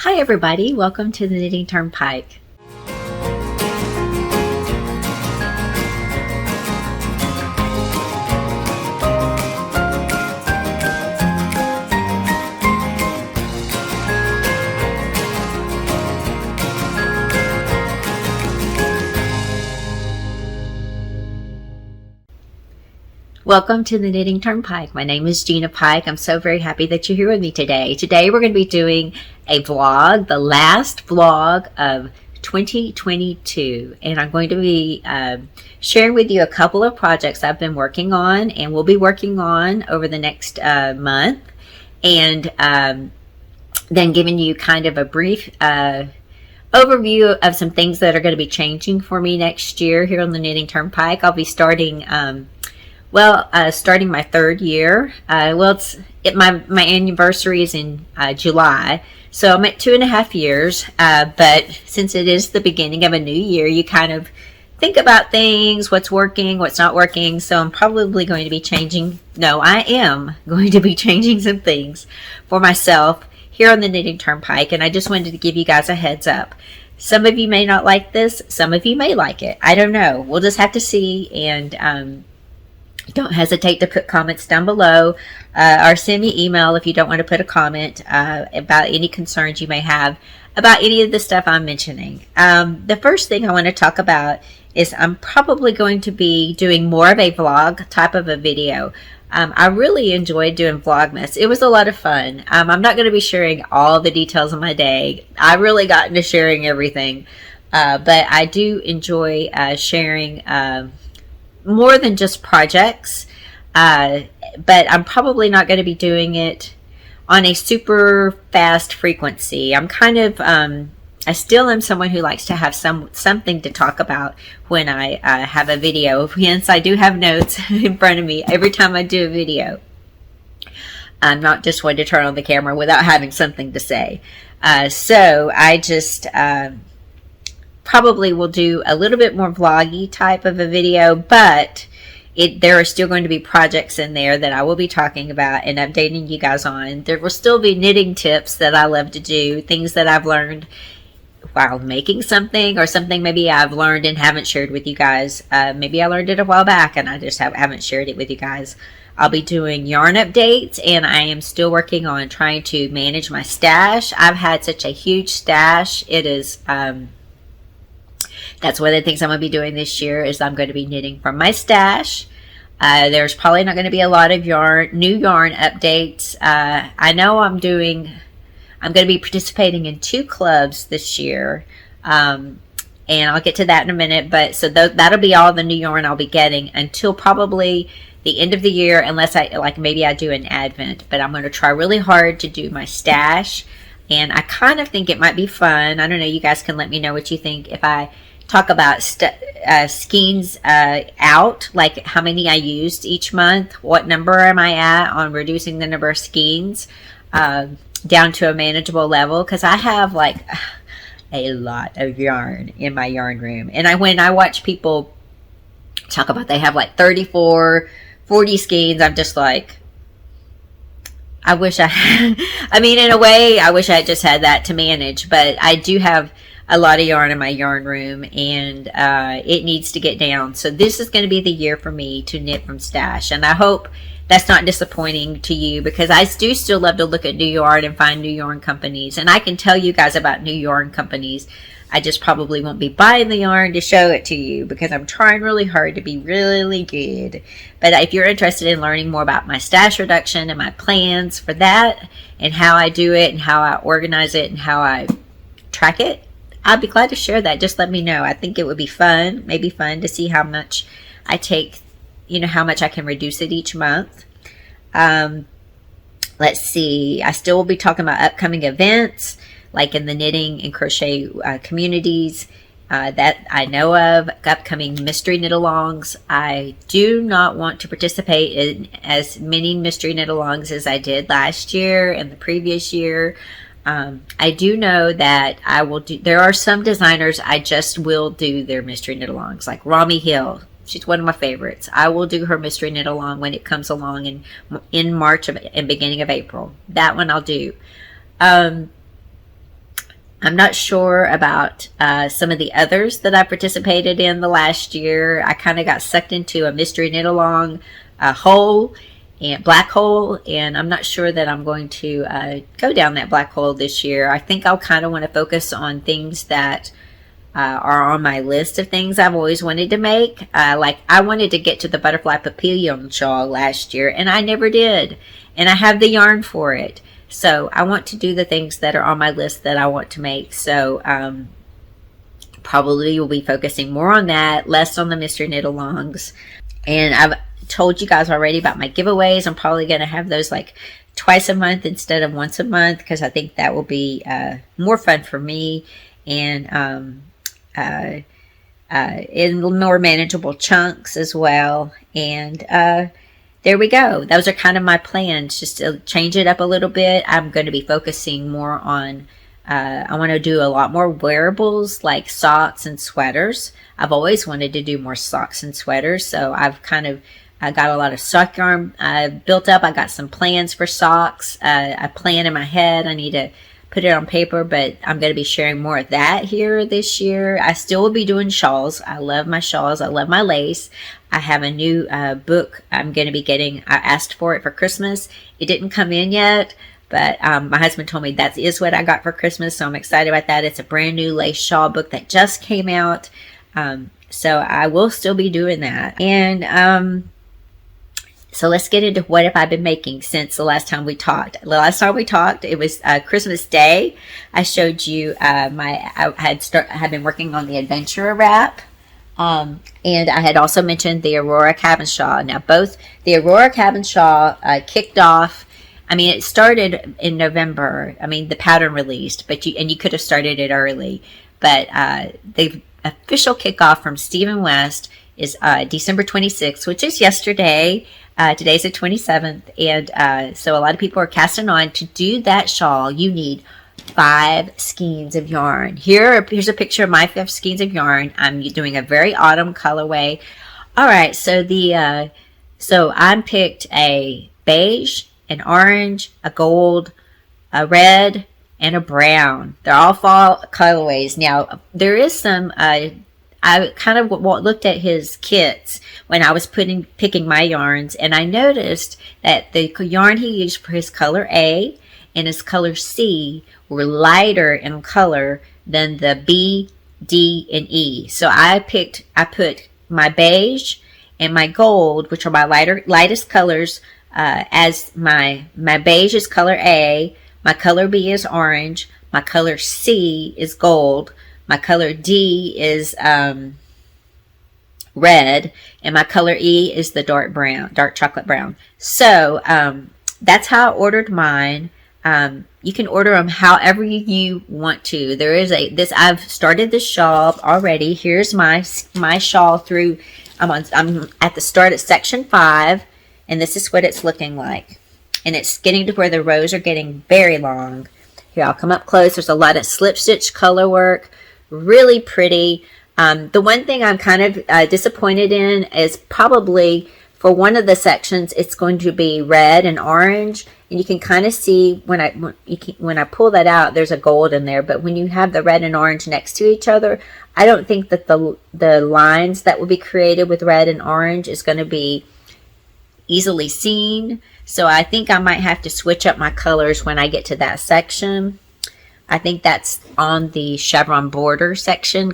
Hi everybody, welcome to the Knitting TurnPike. Welcome to the Knitting TurnPike. My name is Gina Pike. I'm so very happy that you're here with me today. Today we're going to be doing a vlog, the last vlog of 2022. And I'm going to be sharing with you a couple of projects I've been working on and will be working on over the next month. And then giving you kind of a brief overview of some things that are going to be changing for me next year here on the Knitting TurnPike. I'll be starting starting my third year. My anniversary is in July, so I'm at 2.5 years. But since it is the beginning of a new year, you kind of think about things, what's working, what's not working. So I'm probably going to be changing. No, I am going to be changing some things for myself here on the Knitting TurnPike, and I just wanted to give you guys a heads up. Some of you may not like this. Some of you may like it. I don't know. We'll just have to see. And don't hesitate to put comments down below or send me email if you don't want to put a comment about any concerns you may have about any of the stuff I'm mentioning. The first thing I want to talk about is I'm probably going to be doing more of a vlog type of a video. I really enjoyed doing Vlogmas. It was a lot of fun. I'm not going to be sharing all the details of my day. I really got into sharing everything. But I do enjoy sharing more than just projects, but I'm probably not going to be doing it on a super fast frequency. I'm kind of I still am someone who likes to have something to talk about when I have a video. Hence, I do have notes in front of me every time I do a video. I'm not just one to turn on the camera without having something to say. So I just probably will do a little bit more vloggy type of a video, but there are still going to be projects in there that I will be talking about and updating you guys on. There will still be knitting tips that I love to do, things that I've learned while making something, or something maybe I've learned and haven't shared with you guys. Maybe I learned it a while back and I just haven't shared it with you guys. I'll be doing yarn updates, and I am still working on trying to manage my stash. I've had such a huge stash. It is that's one of the things I'm going to be doing this year, is I'm going to be knitting from my stash. There's probably not going to be a lot of new yarn updates. I know I'm going to be participating in 2 clubs this year. And I'll get to that in a minute. But so that'll be all the new yarn I'll be getting until probably the end of the year, unless maybe I do an advent. But I'm going to try really hard to do my stash. And I kind of think it might be fun. I don't know. You guys can let me know what you think if I talk about skeins out, like how many I used each month, what number am I at on reducing the number of skeins down to a manageable level, because I have like a lot of yarn in my yarn room. And when I watch people talk about they have like 34, 40 skeins, I'm just like, I wish I mean, in a way, I wish I just had that to manage, but I do have a lot of yarn in my yarn room, and it needs to get down. So this is going to be the year for me to knit from stash, and I hope that's not disappointing to you, because I do still love to look at new yarn and find new yarn companies, and I can tell you guys about new yarn companies. I just probably won't be buying the yarn to show it to you, because I'm trying really hard to be really good. But if you're interested in learning more about my stash reduction and my plans for that, and how I do it and how I organize it and how I track it, I'll be glad to share that. Just let me know. I think it would be fun, maybe fun to see how much I take, how much I can reduce it each month. Let's see. I still will be talking about upcoming events, like in the knitting and crochet communities that I know of, upcoming mystery knit-alongs. I do not want to participate in as many mystery knit-alongs as I did last year and the previous year. I do know that I will do, there are some designers I just will do their mystery knit-alongs, like Rami Hill. She's one of my favorites. I will do her mystery knit-along when it comes along in March and beginning of April. That one I'll do. I'm not sure about some of the others that I participated in the last year. I kind of got sucked into a mystery knit along hole and black hole, and I'm not sure that I'm going to go down that black hole this year. I think I'll kind of want to focus on things that are on my list of things I've always wanted to make. Like I wanted to get to the butterfly papillon shawl last year, and I never did, and I have the yarn for it. So I want to do the things that are on my list that I want to make. So probably will be focusing more on that, less on the mystery knit alongs. And I've told you guys already about my giveaways. I'm probably going to have those like twice a month instead of once a month, because I think that will be more fun for me, and in more manageable chunks as well. And there we go. Those are kind of my plans, just to change it up a little bit. I'm going to be focusing more on, I want to do a lot more wearables like socks and sweaters. I've always wanted to do more socks and sweaters, so I've kind of got a lot of sock yarn built up. I got some plans for socks, a plan in my head. I need to put it on paper, but I'm going to be sharing more of that here this year. I still will be doing shawls. I love my shawls. I love my lace. I have a new book I'm going to be getting. I asked for it for Christmas. It didn't come in yet, but my husband told me that is what I got for Christmas, so I'm excited about that. It's a brand new lace shawl book that just came out, so I will still be doing that. And so let's get into what have I been making since the last time we talked. The last time we talked, it was Christmas Day. I showed you I had been working on the adventurer wrap. And I had also mentioned the Aurora Cabin shawl. Now, both the Aurora Cabin shawl kicked off. I mean, it started in November. I mean, the pattern released, but you could have started it early. But the official kickoff from Stephen West is December 26th, which is yesterday. Today's the 27th, and so a lot of people are casting on. To do that shawl, you need 5 skeins of yarn. Here's a picture of my 5 skeins of yarn. I'm doing a very autumn colorway. All right, so so I picked a beige, an orange, a gold, a red, and a brown. They're all fall colorways. Now there is some. I kind of looked at his kits when I was picking my yarns, and I noticed that the yarn he used for his color A and his color C were lighter in color than the B, D, and E. So I put my beige and my gold, which are my lightest colors, as my beige is color A, my color B is orange, my color C is gold, my color D is red, and my color E is the dark chocolate brown. So that's how I ordered mine. You can order them however you want to. There is I've started this shawl already. Here's my shawl through. I'm at the start of section 5, and this is what it's looking like. And it's getting to where the rows are getting very long. Here, I'll come up close. There's a lot of slip stitch color work. Really pretty. The one thing I'm kind of disappointed in is probably for one of the sections, it's going to be red and orange, and you can kind of see when I pull that out, there's a gold in there. But when you have the red and orange next to each other, I don't think that the lines that will be created with red and orange is going to be easily seen. So I think I might have to switch up my colors when I get to that section. I think that's on the chevron border section.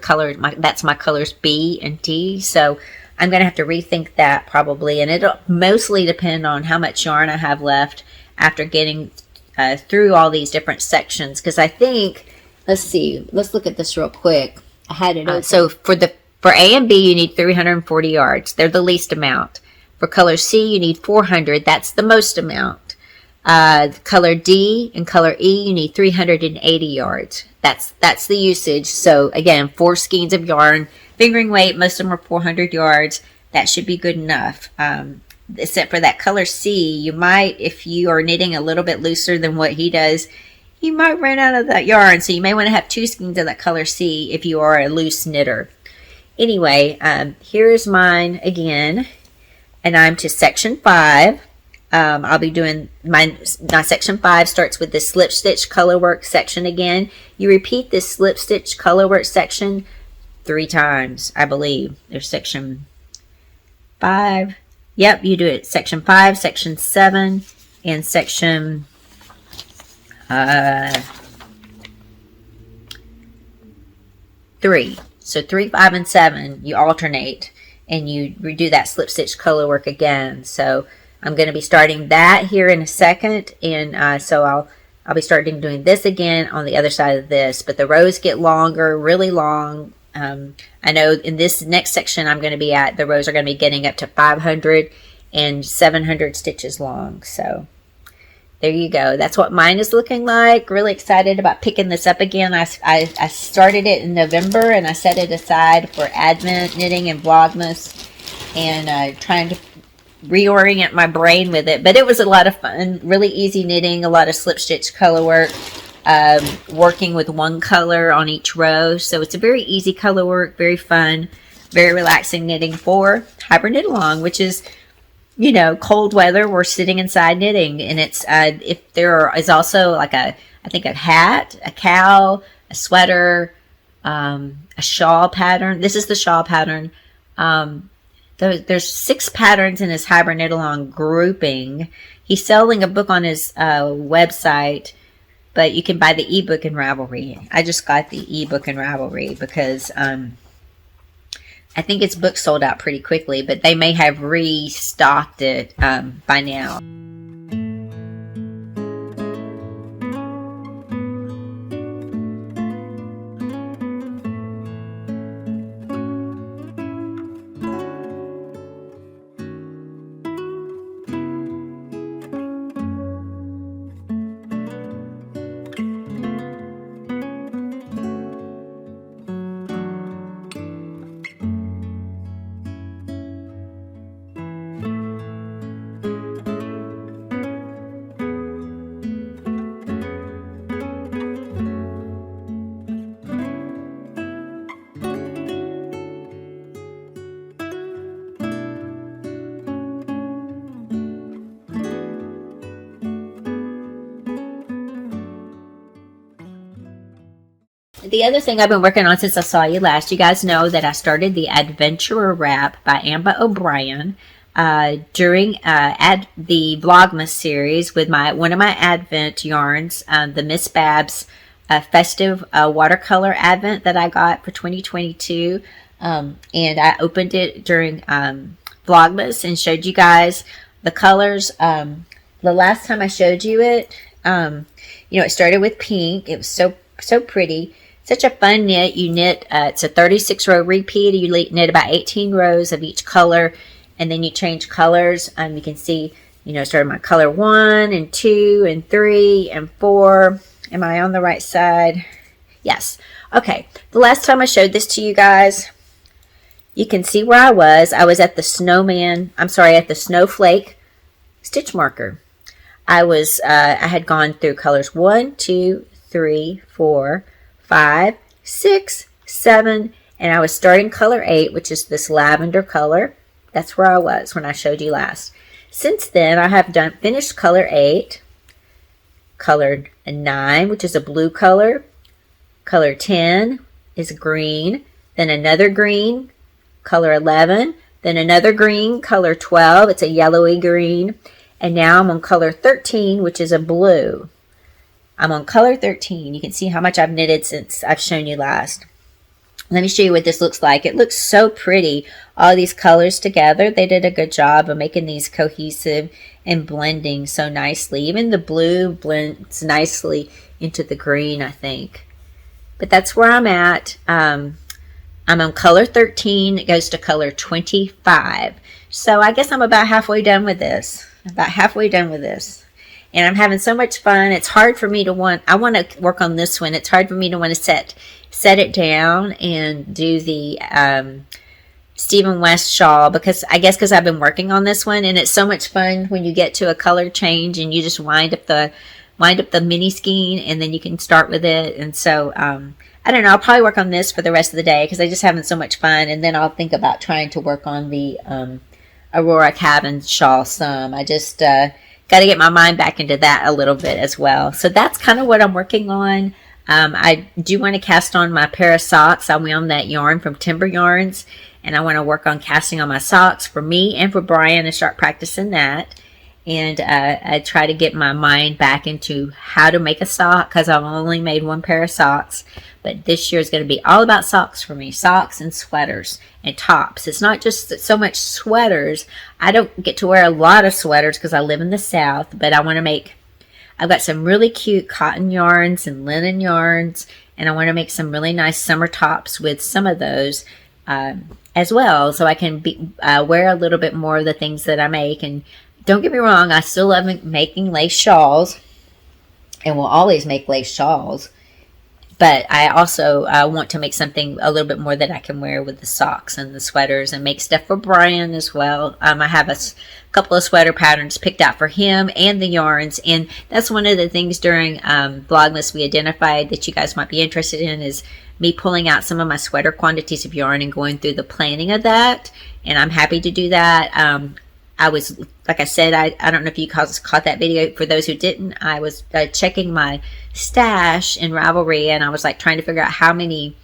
That's my colors B and D. So I'm going to have to rethink that probably. And it'll mostly depend on how much yarn I have left after getting through all these different sections. Because I think, let's look at this real quick. I had it so for A and B, you need 340 yards. They're the least amount. For color C, you need 400. That's the most amount. Color D and color E, you need 380 yards. That's the usage. So again, 4 skeins of yarn, fingering weight, most of them are 400 yards. That should be good enough. Except for that color C, you might, if you are knitting a little bit looser than what he does, you might run out of that yarn. So you may want to have 2 skeins of that color C if you are a loose knitter. Anyway, here's mine again, and I'm to section 5. I'll be doing my section 5 starts with the slip stitch color work section again. You repeat this slip stitch color work section 3 times, I believe. There's section 5. Yep, you do it section 5, section 7, and section 3. So 3, 5, and 7, you alternate, and you redo that slip stitch color work again. So I'm going to be starting that here in a second, and so I'll be starting doing this again on the other side of this. But the rows get longer, really long. I know in this next section I'm going to be at, the rows are going to be getting up to 500 and 700 stitches long. So there you go. That's what mine is looking like. Really excited about picking this up again. I started it in November, and I set it aside for Advent knitting and Vlogmas, and trying to reorient my brain with it. But it was a lot of fun. Really easy knitting, a lot of slip stitch color work, working with one color on each row. So it's a very easy color work, very fun, very relaxing knitting for hybrid knit along, which is, you know, cold weather. We're sitting inside knitting, and it's if there is also like I think a hat, a cowl, a sweater, a shawl pattern. This is the shawl pattern. There's 6 patterns in his hybrid knit along grouping. He's selling a book on his website, but you can buy the ebook in Ravelry. I just got the ebook in Ravelry because I think its book sold out pretty quickly, but they may have restocked it by now. The other thing I've been working on since I saw you last, you guys know that I started the Adventurer Wrap by Ambah O'Brien during the Vlogmas series with one of my Advent yarns, the Miss Babs festive watercolor Advent that I got for 2022. And I opened it during Vlogmas and showed you guys the colors. The last time I showed you it, you know, it started with pink. It was so pretty. Such a fun knit. You knit, it's a 36 row repeat. You knit about 18 rows of each color, and then you change colors. You can see, you know, started my color 1 and 2 and 3 and 4. Am I on the right side? Yes. Okay. The last time I showed this to you guys, you can see where I was. I was at the at the snowflake stitch marker. I had gone through colors 1, 2, 3, 4, 5, 6, 7, and I was starting color 8, which is this lavender color. That's where I was when I showed you last. Since then, I have finished color 8, color 9, which is a blue color, color 10 is green, then another green, color 11, then another green, color 12, it's a yellowy green, and now I'm on color 13, which is a blue. I'm on color 13. You can see how much I've knitted since I've shown you last. Let me show you what this looks like. It looks so pretty. All these colors together. They did a good job of making these cohesive and blending so nicely. Even the blue blends nicely into the green, I think. But that's where I'm at. I'm on color 13. It goes to color 25. So I guess I'm about halfway done with this. And I'm having so much fun. It's hard for me to I want to work on this one. It's hard for me to want to set it down and do the Stephen West shawl, because I've been working on this one, and it's so much fun when you get to a color change and you just wind up the mini skein, and then you can start with it. And so I don't know, I'll probably work on this for the rest of the day because I'm just having so much fun, and then I'll think about trying to work on the Aurora Cabin shawl some. I just got to get my mind back into that a little bit as well. So that's kind of what I'm working on. I do want to cast on my pair of socks. I wound that yarn from Timber Yarns, and I want to work on casting on my socks for me and for Brian and start practicing that. And I try to get my mind back into how to make a sock, because I've only made one pair of socks. But this year is going to be all about socks for me. Socks and sweaters and tops. It's not just so much sweaters. I don't get to wear a lot of sweaters because I live in the South. But I want to make, I've got some really cute cotton yarns and linen yarns. And I want to make some really nice summer tops with some of those as well. So I can wear a little bit more of the things that I make. And don't get me wrong, I still love making lace shawls, and will always make lace shawls. But I also want to make something a little bit more that I can wear with the socks and the sweaters, and make stuff for Brian as well. I have a couple of sweater patterns picked out for him and the yarns, and that's one of the things during Vlogmas we identified that you guys might be interested in, is me pulling out some of my sweater quantities of yarn and going through the planning of that. And I'm happy to do that. I was, like I said, I don't know if you caught that video. For those who didn't, I was checking my stash in Ravelry, and I was like trying to figure out how many,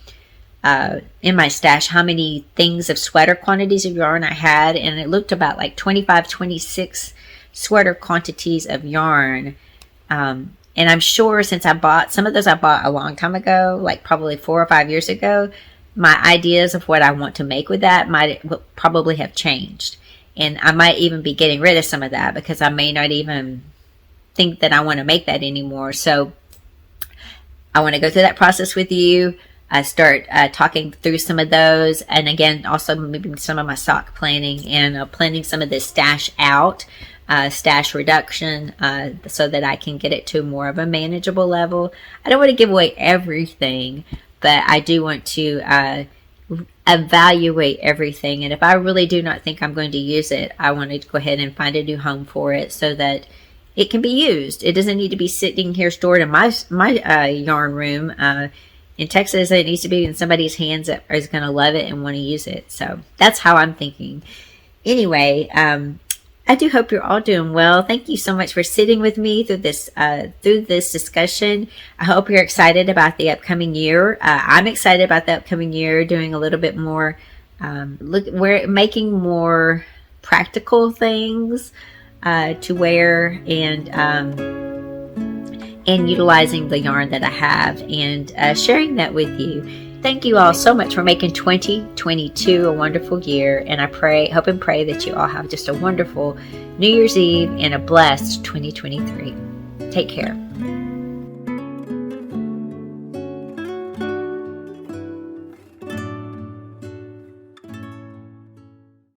in my stash, how many things of sweater quantities of yarn I had. And it looked about like 25, 26 sweater quantities of yarn. And I'm sure since I bought, some of those I bought a long time ago, like probably 4 or 5 years ago, my ideas of what I want to make with that will probably have changed. And I might even be getting rid of some of that, because I may not even think that I want to make that anymore. So I want to go through that process with you. Start talking through some of those. And again, also maybe some of my sock planning, and planning some of this stash out, stash reduction, so that I can get it to more of a manageable level. I don't want to give away everything, but I do want to evaluate everything, and if I really do not think I'm going to use it, I want to go ahead and find a new home for it so that it can be used. It doesn't need to be sitting here stored in my yarn room. In Texas, it needs to be in somebody's hands that is going to love it and want to use it. So that's how I'm thinking. Anyway, I do hope you're all doing well. Thank you so much for sitting with me through this discussion. I hope you're excited about the upcoming year. I'm excited about the upcoming year, doing a little bit more, we're making more practical things to wear, and utilizing the yarn that I have, and sharing that with you. Thank you all so much for making 2022 a wonderful year, and I hope and pray that you all have just a wonderful New Year's Eve and a blessed 2023. Take care.